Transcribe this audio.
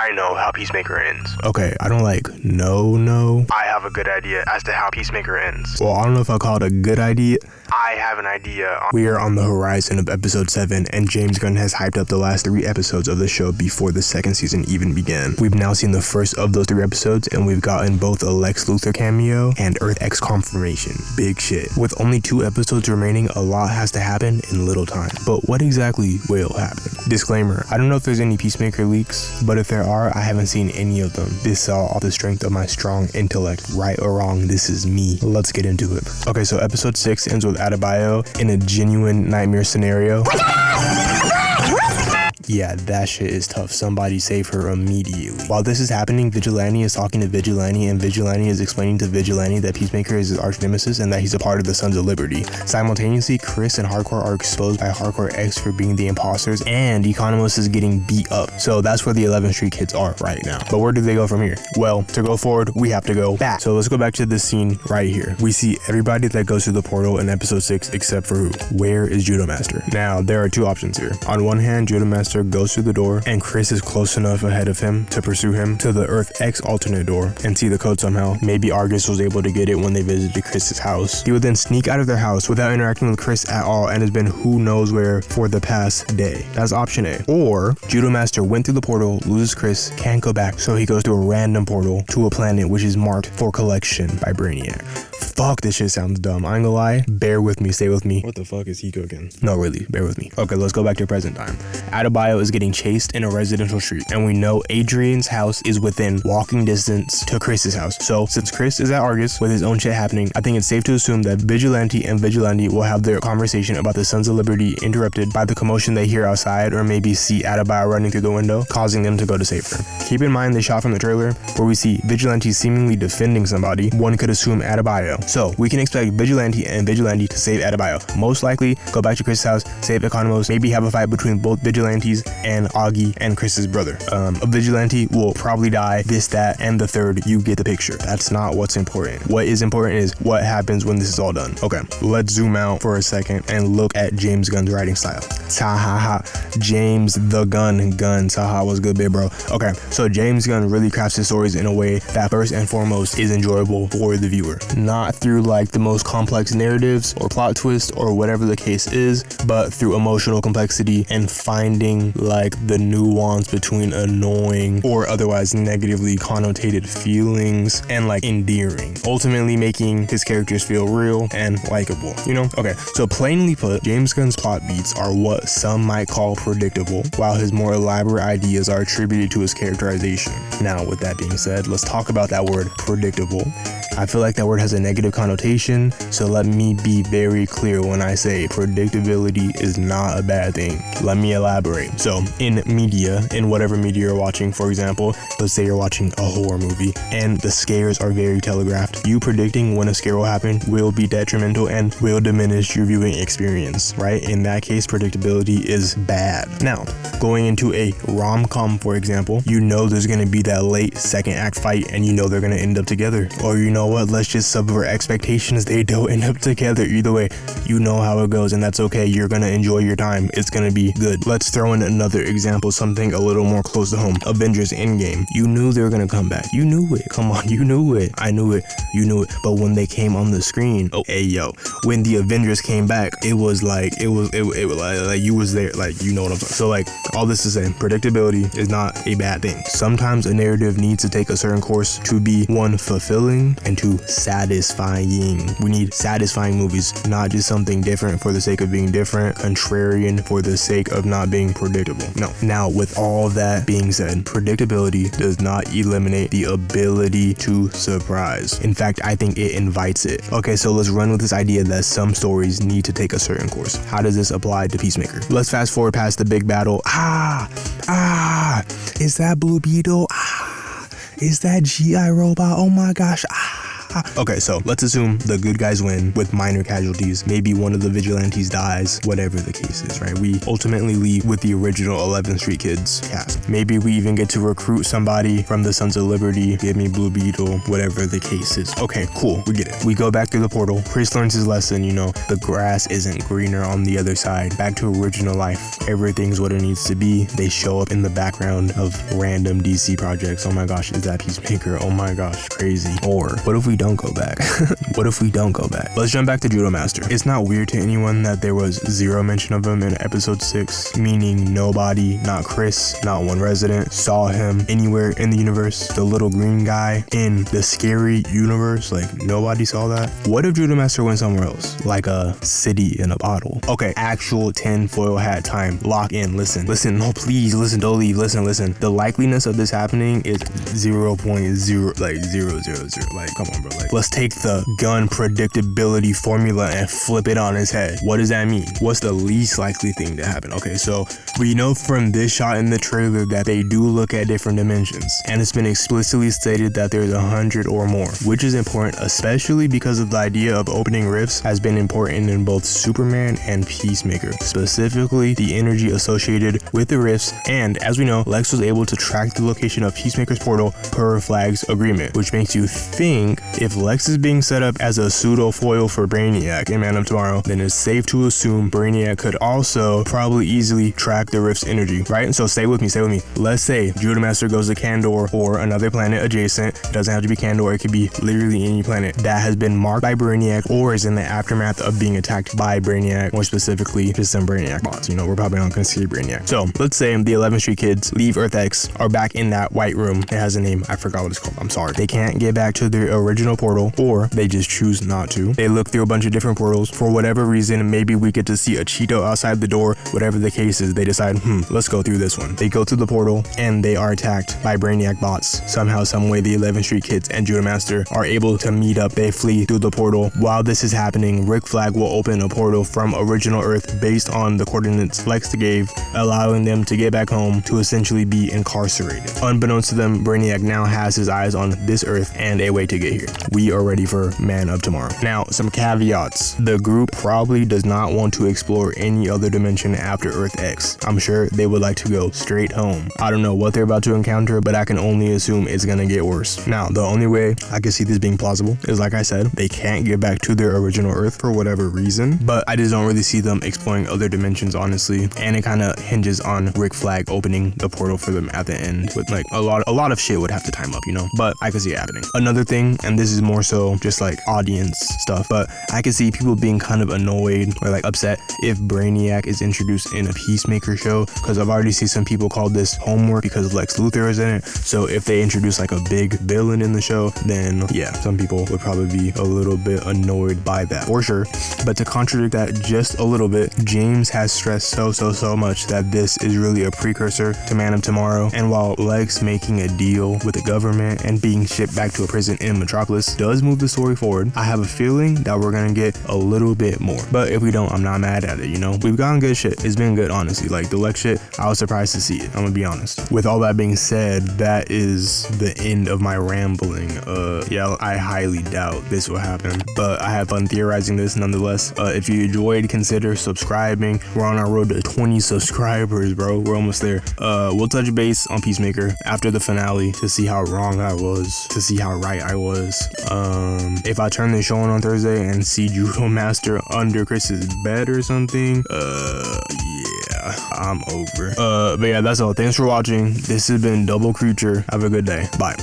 I know how Peacemaker ends. Okay, I don't no. I have a good idea as to how Peacemaker ends. Well, I don't know if I'll call it a good idea. I have an idea. We are on the horizon of episode 7, and James Gunn has hyped up the last 3 episodes of the show before the second season even began. We've now seen the first of those 3 episodes, and we've gotten both a Lex Luthor cameo and Earth X confirmation. Big shit. With only 2 episodes remaining, a lot has to happen in little time. But what exactly will happen? Disclaimer, I don't know if there's any Peacemaker leaks, but if there are, I haven't seen any of them. This is all off the strength of my strong intellect. Right or wrong, this is me. Let's get into it. Okay, so episode 6 ends with Adebayo in a genuine nightmare scenario. Yeah, that shit is tough. Somebody save her immediately. While this is happening, Vigilante is talking to Vigilante, and Vigilante is explaining to Vigilante that Peacemaker is his arch nemesis and that he's a part of the Sons of Liberty. Simultaneously, Chris and Hardcore are exposed by Hardcore X for being the imposters, and Economos is getting beat up. So that's where the 11th Street kids are right now. But where do they go from here? Well, to go forward, we have to go back. So let's go back to this scene right here. We see everybody that goes through the portal in episode 6 except for who? Where is Judo Master? Now, there are 2 options here. On one hand, Judo Master goes through the door, and Chris is close enough ahead of him to pursue him to the Earth X alternate door and see the code somehow. Maybe Argus was able to get it when they visited Chris's house. He would then sneak out of their house without interacting with Chris at all and has been who knows where for the past day. That's option A. Or Judo Master went through the portal, loses Chris, can't go back, so he goes to a random portal to a planet which is marked for collection by Brainiac. Fuck, this shit sounds dumb. I ain't gonna lie. Bear with me, stay with me. What the fuck is he cooking? No, really, bear with me. Okay, let's go back to present time. Adebayo is getting chased in a residential street, and we know Adrian's house is within walking distance to Chris's house. So since Chris is at Argus with his own shit happening, I think it's safe to assume that Vigilante and Vigilante will have their conversation about the Sons of Liberty interrupted by the commotion they hear outside, or maybe see Adebayo running through the window, causing them to go to save her. Keep in mind they shot from the trailer where we see Vigilante seemingly defending somebody. One could assume Adebayo. So we can expect Vigilante and Vigilante to save Adebayo. Most likely go back to Chris's house, save Economos, maybe have a fight between both Vigilantes and Augie and Chris's brother. A Vigilante will probably die, this, that, and the third. You get the picture. That's not what's important. What is important is what happens when this is all done. Okay, let's zoom out for a second and look at James Gunn's writing style. Tahaha, James the Gunn. Taha was good, bit, bro. Okay, so James Gunn really crafts his stories in a way that first and foremost is enjoyable for the viewer. Not through like the most complex narratives or plot twists or whatever the case is, but through emotional complexity and finding like the nuance between annoying or otherwise negatively connotated feelings and like endearing, ultimately making his characters feel real and likable, you know? Okay, so plainly put, James Gunn's plot beats are what some might call predictable, while his more elaborate ideas are attributed to his characterization. Now, with that being said, let's talk about that word predictable. I feel like that word has a negative connotation, so let me be very clear when I say predictability is not a bad thing. Let me elaborate. So in media, in whatever media you're watching, for example, let's say you're watching a horror movie and the scares are very telegraphed. You predicting when a scare will happen will be detrimental and will diminish your viewing experience, right? In that case, predictability is bad. Now, going into a rom-com, for example, you know there's gonna be that late second act fight and you know they're gonna end up together. Or you know what, let's just subvert expectations, they don't end up together. Either way, you know how it goes and that's okay. You're gonna enjoy your time. It's gonna be good. Let's throw in another example, something a little more close to home. Avengers Endgame. You knew they were gonna come back. You knew it. Come on, you knew it. I knew it. You knew it. But when they came on the screen, oh, hey yo, when the Avengers came back, it was like you was there, like, you know what I'm talking. So like, all this to say, predictability is not a bad thing. Sometimes a narrative needs to take a certain course to be one, fulfilling, and two, satisfying. We need satisfying movies, not just something different for the sake of being different, contrarian for the sake of not being predictable. No. Now, with all that being said, predictability does not eliminate the ability to surprise. In fact, I think it invites it. Okay, so let's run with this idea that some stories need to take a certain course. How does this apply to Peacemaker? Let's fast forward past the big battle. Is that Blue Beetle? Is that GI robot? Oh my gosh. Okay, so let's assume the good guys win with minor casualties. Maybe one of the vigilantes dies, whatever the case is, right? We ultimately leave with the original 11th Street Kids cast. Maybe we even get to recruit somebody from the Sons of Liberty, give me Blue Beetle, whatever the case is. Okay, cool, we get it. We go back through the portal. Chris learns his lesson, you know, the grass isn't greener on the other side. Back to original life. Everything's what it needs to be. They show up in the background of random DC projects. Oh my gosh, is that Peacemaker? Oh my gosh, crazy. Or what if we don't go back? What if we don't go back? Let's jump back to Judo Master. It's not weird to anyone that there was zero mention of him in episode 6, meaning nobody, not Chris, not one resident, saw him anywhere in the universe. The little green guy in the scary universe, like nobody saw that. What if Judo Master went somewhere else? Like a city in a bottle. Okay, actual tinfoil hat time. Lock in, listen, no, please, listen, don't leave, listen. The likeliness of this happening is 0.0, like 0.000. Like, come on, bro. Like, let's take the Gunn predictability formula and flip it on his head. What does that mean? What's the least likely thing to happen? Okay, so we know from this shot in the trailer that they do look at different dimensions, and it's been explicitly stated that there's 100 or more, which is important, especially because of the idea of opening rifts has been important in both Superman and Peacemaker, specifically the energy associated with the rifts. And as we know, Lex was able to track the location of Peacemaker's portal per Flag's agreement, which makes you think if Lex is being set up as a pseudo foil for Brainiac in Man of Tomorrow, then it's safe to assume Brainiac could also probably easily track the rift's energy, right? So stay with me. Let's say Judo Master goes to Kandor or another planet adjacent. It doesn't have to be Kandor, it could be literally any planet that has been marked by Brainiac or is in the aftermath of being attacked by Brainiac, more specifically just some Brainiac bots. You know, we're probably not gonna see Brainiac. So let's say the 11th Street Kids leave Earth X, are back in that white room. It has a name, I forgot what it's called, I'm sorry. They can't get back to their original portal, or they just choose not to. They look through a bunch of different portals. For whatever reason, maybe we get to see a Cheeto outside the door. Whatever the case is, they decide, let's go through this one. They go through the portal and they are attacked by Brainiac bots. Somehow, some way, the 11th Street Kids and Judo Master are able to meet up. They flee through the portal. While this is happening, Rick Flag will open a portal from original Earth based on the coordinates Lex gave, allowing them to get back home to essentially be incarcerated. Unbeknownst to them, Brainiac now has his eyes on this Earth and a way to get here. We are ready for Man of Tomorrow. Now, some caveats. The group probably does not want to explore any other dimension after Earth X. I'm sure they would like to go straight home. I don't know what they're about to encounter, but I can only assume it's gonna get worse. Now, the only way I can see this being plausible is, like I said, they can't get back to their original Earth for whatever reason, but I just don't really see them exploring other dimensions, honestly, and it kind of hinges on Rick Flag opening the portal for them at the end, with like a lot of shit would have to time up, you know, but I could see it happening. Another thing, and this is more so just like audience stuff, but I could see people being kind of annoyed or like upset if Brainiac is introduced in a Peacemaker show, because I've already seen some people call this homework because Lex Luthor is in it. So if they introduce like a big villain in the show, then yeah, some people would probably be a little bit annoyed by that for sure. But to contradict that just a little bit, James has stressed so much that this is really a precursor to Man of Tomorrow. And while Lex making a deal with the government and being shipped back to a prison in Metropolis does move the story forward, I have a feeling that we're gonna get a little bit more. But if we don't, I'm not mad at it, you know? We've gotten good shit. It's been good, honestly. Like the Lex shit, I was surprised to see it. I'm gonna be honest. With all that being said, that is the end of my rambling. Yeah, I highly doubt this will happen, but I have fun theorizing this nonetheless. If you enjoyed, consider subscribing. We're on our road to 20 subscribers, bro. We're almost there. We'll touch base on Peacemaker after the finale to see how wrong I was, to see how right I was. If I turn the show on Thursday and see Judo Master under Chris's bed or something, yeah, I'm over. But yeah, that's all. Thanks for watching. This has been Double Creature. Have a good day. Bye.